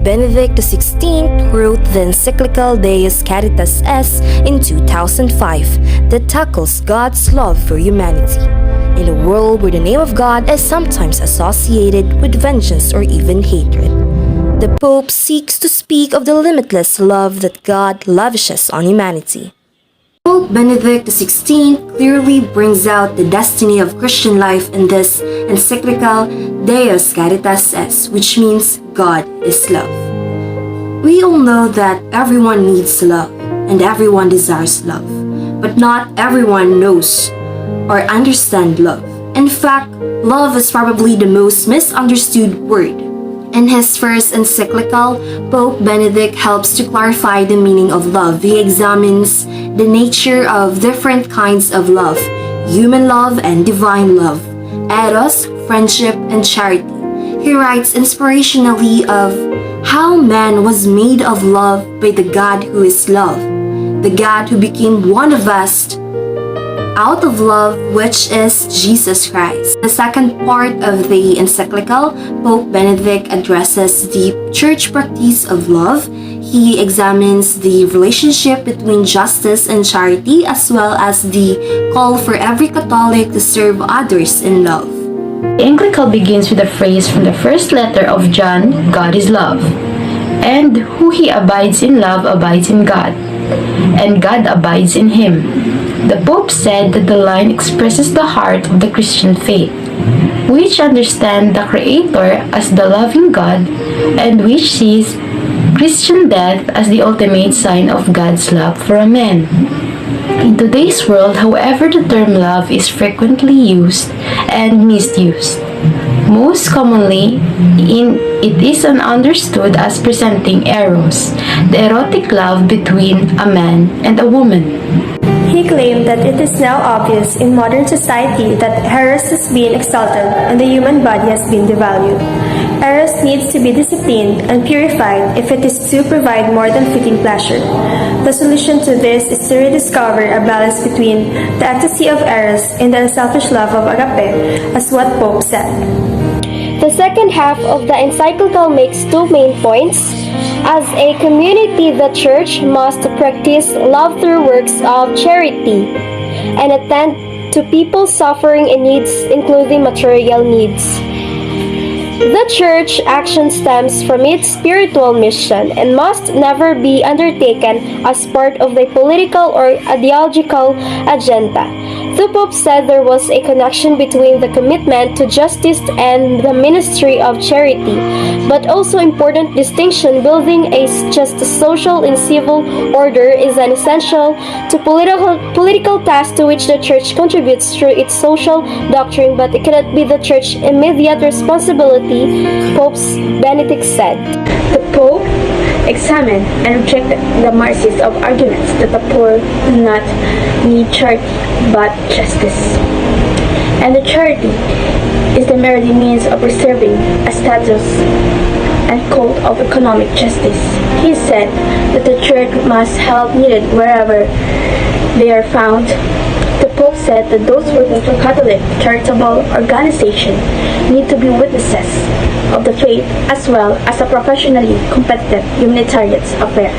Benedict XVI wrote the encyclical Deus, Caritas in 2005 that tackles God's love for humanity. In a world where the name of God is sometimes associated with vengeance or even hatred, the Pope seeks to speak of the limitless love that God lavishes on humanity. Pope Benedict XVI clearly brings out the destiny of Christian life in this encyclical Deus Caritas which means God is love. We all know that everyone needs love and everyone desires love, but not everyone knows or understands love. In fact, love is probably the most misunderstood word. In his first encyclical, Pope Benedict helps to clarify the meaning of love. He examines the nature of different kinds of love, human love and divine love, eros, friendship, and charity. He writes inspirationally of how man was made of love by the God who is love, the God who became one of us out of love, which is Jesus Christ. The second part of the encyclical, Pope Benedict addresses the church practice of love. He examines the relationship between justice and charity, as well as the call for every Catholic to serve others in love. The encyclical begins with a phrase from the first letter of John, God is love. And who he abides in love abides in God, and God abides in him. The Pope said that the line expresses the heart of the Christian faith, which understands the Creator as the loving God and which sees Christian death as the ultimate sign of God's love for a man. In today's world, however, the term love is frequently used and misused. Most commonly, it is understood as presenting eros, the erotic love between a man and a woman. He claimed that it is now obvious in modern society that eros is being exalted and the human body has been devalued. Eros needs to be disciplined and purified if it is to provide more than fleeting pleasure. The solution to this is to rediscover a balance between the ecstasy of eros and the unselfish love of agape, as what Pope said. The second half of the encyclical makes two main points. As a community, the Church must practice love through works of charity and attend to people's suffering and needs, including material needs. The Church action stems from its spiritual mission and must never be undertaken as part of a political or ideological agenda. The Pope said there was a connection between the commitment to justice and the ministry of charity, but also important distinction. Building a just social and civil order is an essential to political task to which the Church contributes through its social doctrine, but it cannot be the Church's immediate responsibility, Pope Benedict said. The Pope examined and rejected the marxist of arguments that the poor do not need charity but justice, and the charity is the merely means of preserving a status and code of economic justice. He said that the Church must help needed wherever they are found. The Pope said that those working for Catholic charitable organizations need to be witnesses of the faith as well as a professionally competent humanitarian affair.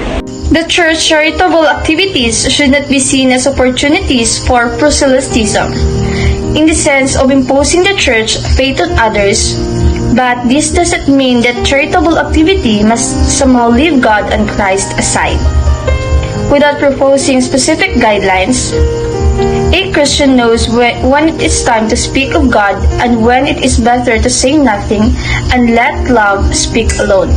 The Church's charitable activities should not be seen as opportunities for proselytism, in the sense of imposing the Church faith on others, but this doesn't mean that charitable activity must somehow leave God and Christ aside. Without proposing specific guidelines, a Christian knows when it is time to speak of God and when it is better to say nothing and let love speak alone.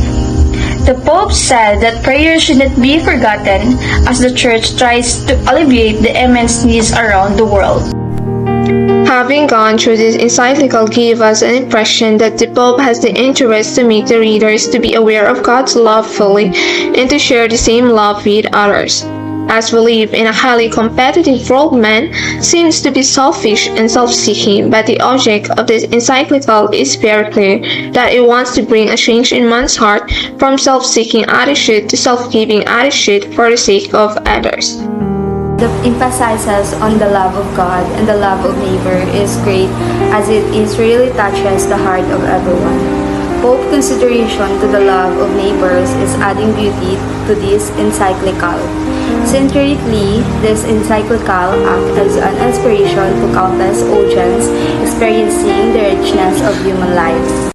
The Pope said that prayer should not be forgotten as the Church tries to alleviate the immense needs around the world. Having gone through this encyclical gave us an impression that the Pope has the interest to make the readers to be aware of God's love fully and to share the same love with others. As we live in a highly competitive world, man seems to be selfish and self-seeking, but the object of this encyclical is very clear, that it wants to bring a change in man's heart from self-seeking attitude to self-giving attitude for the sake of others. The emphasizes on the love of God and the love of neighbor is great, as it really touches the heart of everyone. Pope consideration to the love of neighbors is adding beauty to this encyclical. Centrally, this encyclical acts as an inspiration to countless audience experiencing the richness of human life.